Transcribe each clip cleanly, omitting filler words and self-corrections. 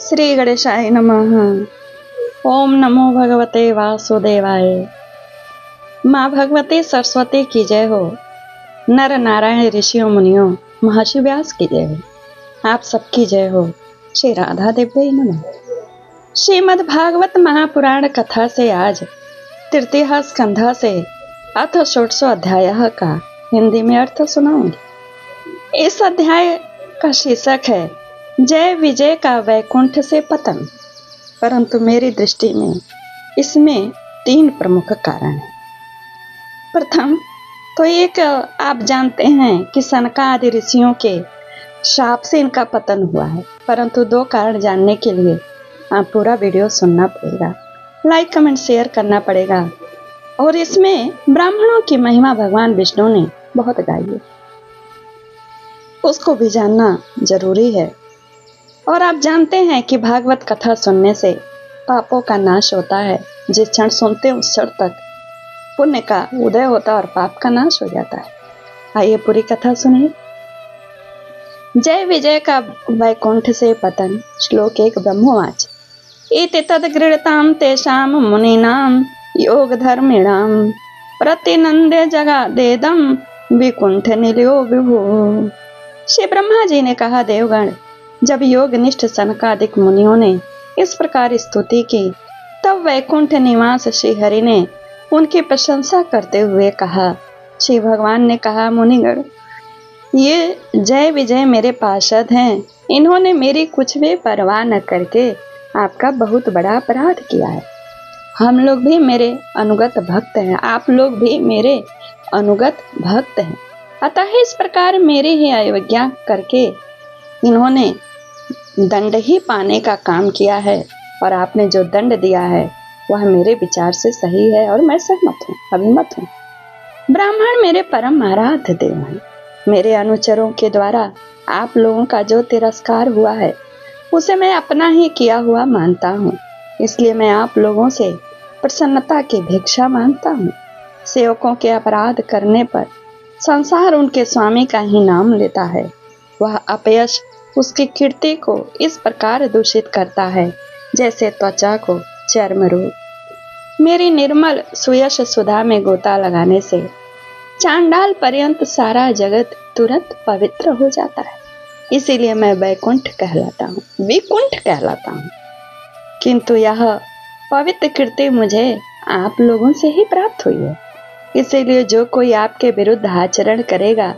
श्री गणेशाय नमः। ओम नमो भगवते वासुदेवाय। माँ भगवती सरस्वती की जय हो। नर नारायण ऋषियों मुनियों महर्षि व्यास की जय हो। आप सबकी जय हो। श्री राधा देव्यै नमः। श्रीमद् भागवत महापुराण कथा से आज तृतीय स्कंधा से अथ षोडशो अध्याय का हिंदी में अर्थ सुनाऊंगी। इस अध्याय का शीर्षक है जय विजय का वैकुंठ से पतन। परंतु मेरी दृष्टि में इसमें 3 प्रमुख कारण हैं। प्रथम तो एक, आप जानते हैं कि सनकादि ऋषियों के शाप से इनका पतन हुआ है। परंतु 2 कारण जानने के लिए आप पूरा वीडियो सुनना पड़ेगा, लाइक कमेंट शेयर करना पड़ेगा। और इसमें ब्राह्मणों की महिमा भगवान विष्णु ने बहुत गाई है, उसको भी जानना जरूरी है। और आप जानते हैं कि भागवत कथा सुनने से पापों का नाश होता है। जिस क्षण सुनते उस क्षण तक पुण्य का उदय होता है और पाप का नाश हो जाता है। आइए पूरी कथा सुनिए। जय विजय का वैकुंठ से पतन। श्लोक 1 ब्रह्मवाच। इति तद्गृहतां तेषां मुनीनां योग धर्मिणां प्रतिनंदे जगादेदं विकुंठ निलयो विभु। श्री ब्रह्मा जी ने कहा, देवगण, जब योगनिष्ठ सनकादिक मुनियों ने इस प्रकार स्तुति की, तब वैकुंठ निवास श्री हरि ने उनकी प्रशंसा करते हुए कहा। श्री भगवान ने कहा, मुनिगण, ये जय विजय मेरे पार्षद हैं। इन्होंने मेरी कुछ भी परवाह न करके आपका बहुत बड़ा अपराध किया है। हम लोग भी मेरे अनुगत भक्त हैं, आप लोग भी मेरे अनुगत भक्त हैं। अतः इस प्रकार मेरी ही अवज्ञा करके इन्होंने दंड ही पाने का काम किया है। और आपने जो दंड दिया है वह मेरे विचार से सही है और मैं सहमत हूँ, अभिमत हूँ। ब्राह्मण मेरे परम आराध्य देव हैं। मेरे अनुचरों के द्वारा आप लोगों का जो तिरस्कार हुआ है उसे मैं अपना ही किया हुआ मानता हूँ। इसलिए मैं आप लोगों से प्रसन्नता की भिक्षा मांगता हूँ। सेवकों के अपराध करने पर संसार उनके स्वामी का ही नाम लेता है। वह अपयश उसकी कीर्ति को इस प्रकार दूषित करता है जैसे त्वचा को चर्म रोग। मेरी निर्मल सुयश सुधा में गोता लगाने से चांडाल पर्यंत सारा जगत तुरंत पवित्र हो जाता है। इसीलिए मैं वैकुंठ कहलाता हूँ, विकुंठ कहलाता हूँ। किंतु यह पवित्र कीर्ति मुझे आप लोगों से ही प्राप्त हुई है। इसीलिए जो कोई आपके विरुद्ध आचरण करेगा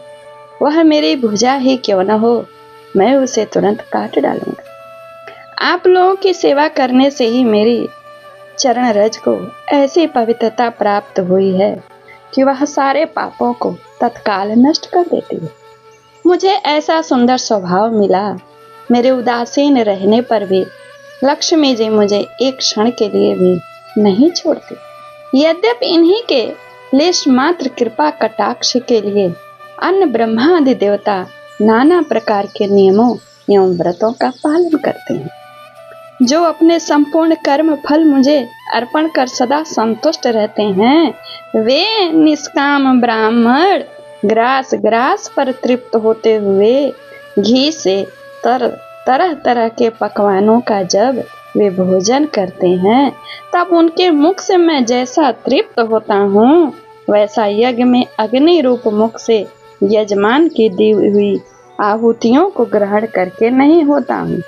वह मेरी भुजा ही क्यों न हो, मैं उसे तुरंत काट डालूंगा। आप लोगों की सेवा करने से ही मेरी चरण रज को ऐसी पवित्रता प्राप्त हुई है कि वह सारे पापों को तत्काल नष्ट कर देती है। मुझे ऐसा सुंदर स्वभाव मिला, मेरे उदासीन रहने पर भी लक्ष्मी जी मुझे एक क्षण के लिए भी नहीं छोड़ती। यद्यपि इन्हीं के लेश मात्र कृपा कटाक्ष के लिए अन्य ब्रह्मादि देवता नाना प्रकार के नियमों एवं व्रतों का पालन करते हैं। जो अपने संपूर्ण कर्म फल मुझे अर्पण कर सदा संतुष्ट रहते हैं, वे निष्काम ब्राह्मण ग्रास ग्रास पर तृप्त होते हुए घी से तरह तरह के पकवानों का जब वे भोजन करते हैं, तब उनके मुख से मैं जैसा तृप्त होता हूँ, वैसा यज्ञ में अग्नि रूप मुख से यजमान की दी हुई आहुतियों को ग्रहण करके नहीं होता हूँ।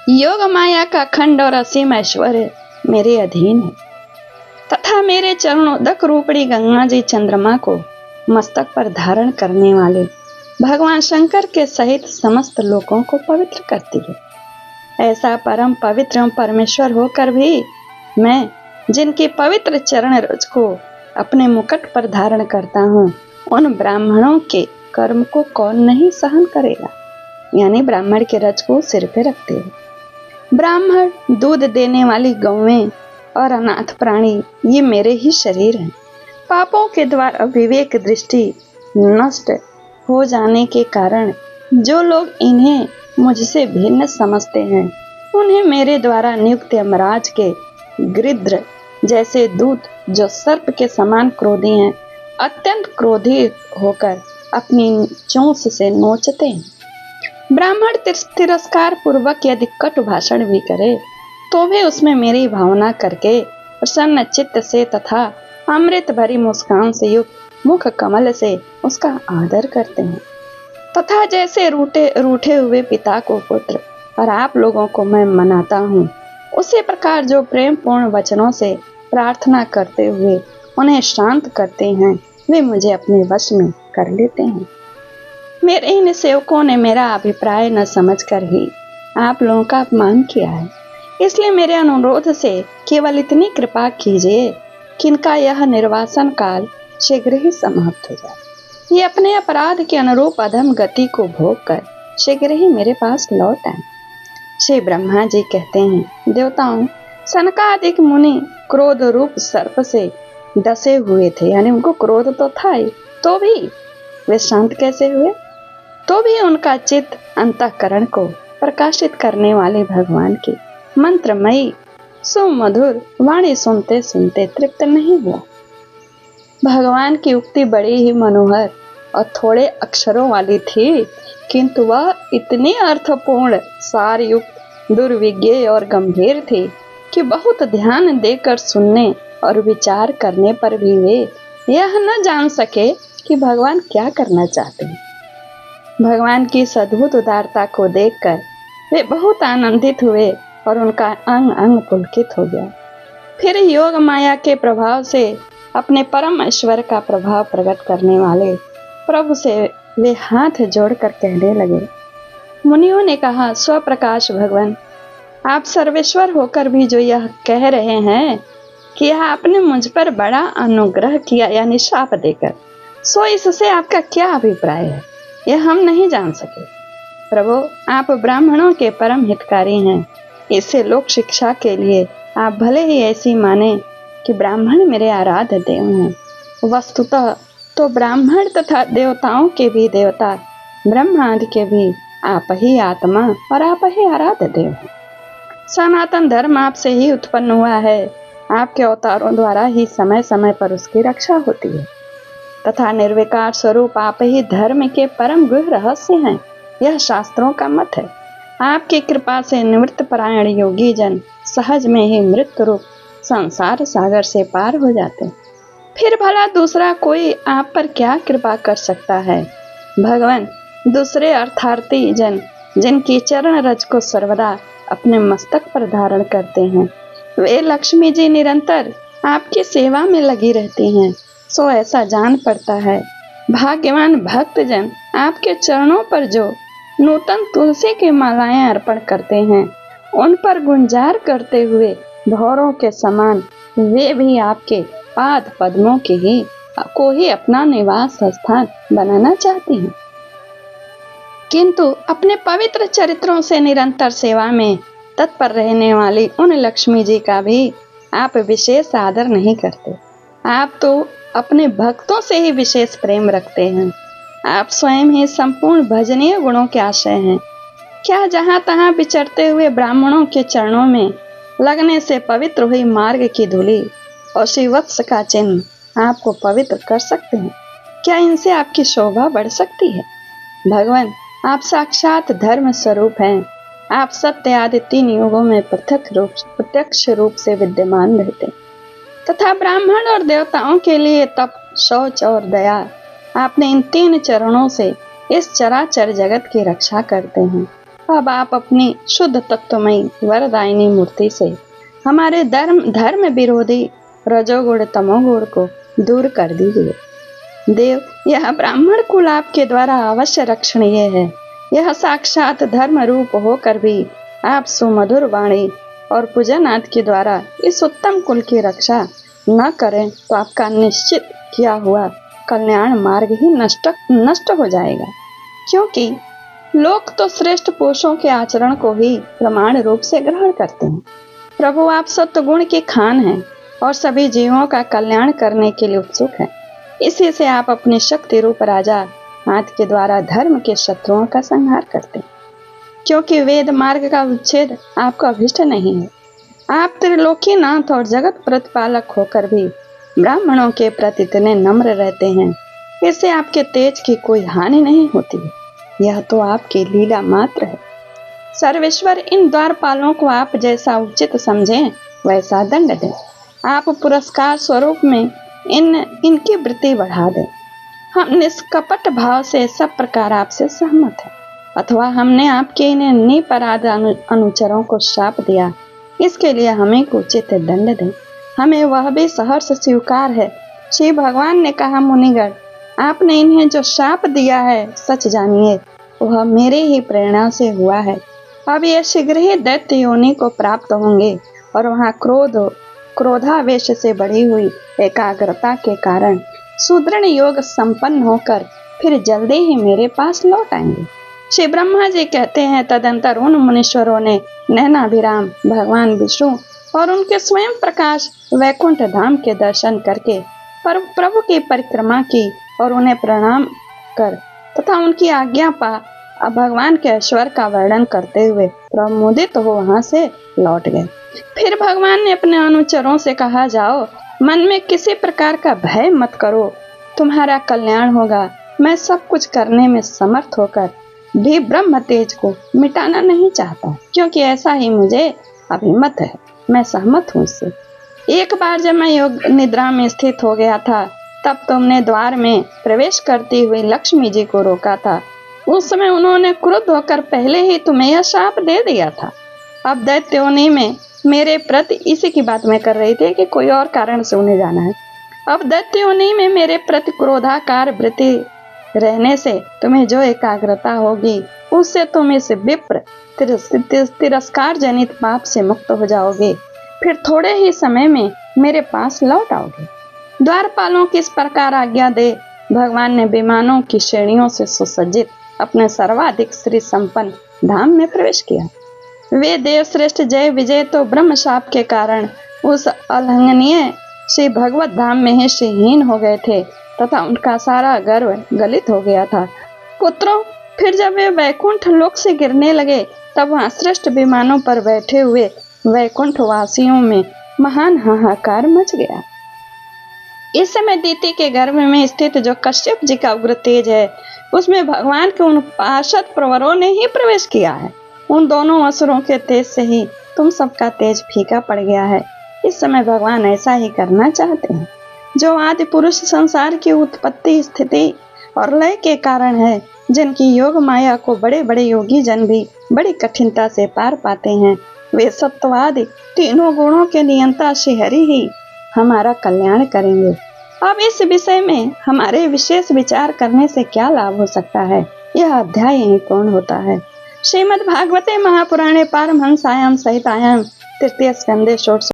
योग माया का खंड और असीम ऐश्वर्य मेरे अधीन है तथा मेरे चरणोदक रूपणी गंगा जी चंद्रमा को मस्तक पर धारण करने वाले भगवान शंकर के सहित समस्त लोगों को पवित्र करती है। ऐसा परम पवित्र परमेश्वर होकर भी मैं जिनकी पवित्र चरण रज को अपने मुकुट पर धारण करता हूँ, उन ब्राह्मणों के कर्म को कौन नहीं सहन करेगा। यानी ब्राह्मण के रज को सिर पे रखते हैं। ब्राह्मण, दूध देने वाली गौएं और अनाथ प्राणी ये मेरे ही शरीर हैं। पापों के द्वारा विवेक दृष्टि नष्ट हो जाने के कारण जो लोग इन्हें मुझसे भिन्न समझते हैं, उन्हें मेरे द्वारा नियुक्त यमराज के गृध्र जैसे दूत, जो सर्प के समान क्रोधी हैं, अत्यंत क्रोधी होकर अपनी चोंच से नोचते हैं। ब्राह्मण तिरस्कार पूर्वक यदि कटु भाषण भी करे तो भी उसमें मेरी भावना करके प्रसन्न चित्त से तथा अमृत भरी मुस्कान से युक्त मुख कमल से उसका आदर करते हैं। तथा जैसे रूठे हुए पिता को पुत्र और आप लोगों को मैं मनाता हूँ, उसी प्रकार जो प्रेम पूर्ण वचनों से प्रार्थना करते हुए उन्हें शांत करते हैं, वे मुझे अपने वश में कर लेते हैं। मेरे इन सेवकों ने मेरा अभिप्राय न समझकर ही आप लोगों का अपमान किया है, इसलिए मेरे अनुरोध से केवल इतनी कृपा कीजिए कि इनका यह निर्वासन काल शीघ्र ही समाप्त हो जाए। ये अपने अपराध के अनुरूप अधम गति को भोग कर शीघ्र ही मेरे पास लौट आए। श्री ब्रह्मा जी कहते हैं, देवताओं, सनकादिक मुनि क्रोध रूप सर्प से डसे हुए थे, यानी उनको क्रोध तो था ही, तो भी वे शांत कैसे हुए? तो भी उनका चित्त अंतःकरण को प्रकाशित करने वाले भगवान की मंत्रमयी सुमधुर वाणी सुनते सुनते तृप्त नहीं हुआ। भगवान की उक्ति बड़ी ही मनोहर और थोड़े अक्षरों वाली थी, किंतु वह इतनी अर्थपूर्ण, सारयुक्त, दुर्विज्ञेय और गंभीर थी कि बहुत ध्यान देकर सुनने और विचार करने पर भी वे यह न जान सके कि भगवान क्या करना चाहते हैं। भगवान की सद्भुत उदारता को देखकर वे बहुत आनंदित हुए और उनका अंग अंग पुलकित हो गया। फिर योग माया के प्रभाव से अपने परम ईश्वर का प्रभाव प्रकट करने वाले प्रभु से वे हाथ जोड़कर कहने लगे। मुनियों ने कहा, स्वप्रकाश भगवान, आप सर्वेश्वर होकर भी जो यह कह रहे हैं कि यह आपने मुझ पर बड़ा अनुग्रह किया, यानी शाप देकर, सो इससे आपका क्या अभिप्राय है, यह हम नहीं जान सके। प्रभु, आप ब्राह्मणों के परम हितकारी हैं, इससे लोक शिक्षा के लिए आप भले ही ऐसी माने कि ब्राह्मण मेरे आराध्य देव हैं। वस्तुतः तो ब्राह्मण तथा देवताओं के भी देवता, ब्रह्मादि के भी आप ही आत्मा और आप ही आराध्य देव हैं। सनातन धर्म आपसे ही उत्पन्न हुआ है, आपके अवतारों द्वारा ही समय समय पर उसकी रक्षा होती है, तथा निर्विकार स्वरूप आप ही धर्म के परम गृह रहस्य हैं, यह शास्त्रों का मत है। आपकी कृपा से निवृत्त परायण योगी जन सहज में ही मृत्यु रूप संसार सागर से पार हो जाते हैं। फिर भला दूसरा कोई आप पर क्या कृपा कर सकता है? भगवान, दूसरे अर्थार्थी जन जिनकी चरण रज को सर्वदा अपने मस्तक पर धारण करते हैं, वे लक्ष्मी जी निरंतर आपकी सेवा में लगी रहती हैं, सो ऐसा जान पड़ता है। भाग्यवान भक्त जन आपके चरणों पर जो नूतन तुलसी की मालाएं अर्पण करते हैं, उन पर गुंजार करते हुए भौरों के समान वे भी आपके पाद पद्मों को ही अपना निवास स्थान बनाना चाहती हैं, किंतु अपने पवित्र चरित्रों से निरंतर सेवा में तत्पर रहने वाली उन लक्ष्मी जी का भी आप विशेष आदर नहीं करते। आप तो अपने भक्तों से ही विशेष प्रेम रखते हैं। आप स्वयं ही संपूर्ण भजनीय गुणों के आश्रय हैं। क्या जहाँ तहाँ विचरते हुए ब्राह्मणों के चरणों में लगने से पवित्र हुई मार्ग की धूलि और श्रीवत्स का चिन्ह आपको पवित्र कर सकते हैं? क्या इनसे आपकी शोभा बढ़ सकती है? भगवान, आप साक्षात धर्म स्वरूप हैं। आप सत्य आदि 3 युगों में प्रत्यक्ष रूप से विद्यमान रहते तथा ब्राह्मण और देवताओं के लिए तप, शौच और दया, आपने इन 3 चरणों से इस चराचर जगत की रक्षा करते हैं। अब आप अपनी शुद्ध तत्वमयी वरदायिनी मूर्ति से हमारे धर्म विरोधी रजोगुण तमोगुण को दूर कर दीजिए। देव, यह ब्राह्मण कुल आपके द्वारा अवश्य रक्षणीय है। यह साक्षात धर्म रूप होकर भी आप सुमधुर वाणी और पूजनाथ के द्वारा इस उत्तम कुल की रक्षा न करें तो आपका निश्चित किया हुआ कल्याण मार्ग ही नष्ट हो जाएगा, क्योंकि लोग तो श्रेष्ठ पुरुषों के आचरण को ही प्रमाण रूप से ग्रहण करते हैं। प्रभु, आप सत्व गुण के खान हैं और सभी जीवों का कल्याण करने के लिए उत्सुक हैं। इसी से आप अपने शक्ति रूप राजा हाथ के द्वारा धर्म के शत्रुओं का संहार करते हैं, क्योंकि वेद मार्ग का उच्छेद आपका अभिष्ट नहीं है। आप त्रिलोकीनाथ और जगत प्रतिपालक होकर भी ब्राह्मणों के प्रति इतने नम्र रहते हैं, इससे आपके तेज की कोई हानि नहीं होती है। यह तो आपकी लीला मात्र है। सर्वेश्वर इन द्वारपालों को आप जैसा उचित समझें वैसा दंड दें। आप पुरस्कार स्वरूप में इनकी वृत्ति बढ़ा दें। हम निष्कपट भाव से सब प्रकार आपसे सहमत हैं। अथवा हमने आपके इन निपराध अनुचरों को शाप दिया, इसके लिए हमें उचित दंड दें। हमें वह भी सहर्ष स्वीकार है। श्री भगवान ने कहा, मुनिगण, आपने इन्हें जो शाप दिया है, सच जानिए वह मेरे ही प्रेरणा से हुआ है। अब ये शीघ्र ही दैत्य योनि को प्राप्त होंगे और वहाँ क्रोधावेश से बढ़ी हुई एकाग्रता के कारण सुदृढ़ योग संपन्न होकर फिर जल्दी ही मेरे पास लौट आएंगे। श्री ब्रह्मा जी कहते हैं, तदंतर उन मुनीश्वरों ने नैनाभिराम भगवान विष्णु और उनके स्वयं प्रकाश वैकुंठ धाम के दर्शन करके प्रभु की परिक्रमा की और उन्हें प्रणाम कर तथा उनकी आज्ञा पा भगवान के ऐश्वर्य का वर्णन करते हुए प्रमोदित हो वहां से लौट गए। फिर भगवान ने अपने अनुचरों से कहा, जाओ, मन में किसी प्रकार का भय मत करो, तुम्हारा कल्याण होगा। मैं सब कुछ करने में समर्थ होकर भी ब्रह्म तेज को मिटाना नहीं चाहता, क्योंकि ऐसा ही मुझे अभिमत है। मैं सहमत हूँ इससे। एक बार जब मैं योग निद्रा में स्थित हो गया था, तब तुमने द्वार में प्रवेश करती हुई लक्ष्मी जी को रोका था। उस समय उन्होंने क्रुद्ध होकर पहले ही तुम्हें यह शाप दे दिया था। अब दैत्य योनि में मेरे प्रति, इसी की बात मैं कर रही थी कि कोई और कारण से उन्हें जाना है। अब दैत्य योनि में मेरे प्रति क्रोधाकार वृत्ति रहने से तुम्हें जो एकाग्रता होगी, उससे तुम इस विप्र तिरस्कार जनित पाप से मुक्त हो जाओगे। फिर थोड़े ही समय में मेरे पास लौट आओगे। द्वारपालों की इस प्रकार आज्ञा दे भगवान ने विमानों की श्रेणियों से सुसज्जित अपने सर्वाधिक श्री संपन्न धाम में प्रवेश किया। वे देव श्रेष्ठ जय विजय तो ब्रह्म शाप के कारण उस अलंघनीय श्री भगवत धाम में ही श्रीहीन हो गए थे तथा उनका सारा गर्व गलित हो गया था। पुत्रों, फिर जब वे वैकुंठ लोक से गिरने लगे, तब वहां श्रेष्ठ विमानों पर बैठे हुए वैकुंठ वासियों में महान हाहाकार मच गया। इस समय दीति के गर्भ में स्थित जो कश्यप जी का उग्र तेज है, उसमें भगवान के उन पार्षद प्रवरों ने ही प्रवेश किया है। उन दोनों असुरों के तेज से ही तुम सबका तेज फीका पड़ गया है। इस समय भगवान ऐसा ही करना चाहते हैं। जो आदि पुरुष संसार की उत्पत्ति, स्थिति और लय के कारण है, जिनकी योग माया को बड़े बड़े योगी जन भी बड़ी कठिनता से पार पाते हैं, वे सत्वादि तीनों गुणों के नियंता श्री हरि ही हमारा कल्याण करेंगे। अब इस विषय में हमारे विशेष विचार करने से क्या लाभ हो सकता है, यह अध्याय यहीं पूर्ण होता है। श्रीमद् भागवते महापुराणे पारमहंसायां सहितायां तृतीय स्कंदे षोडश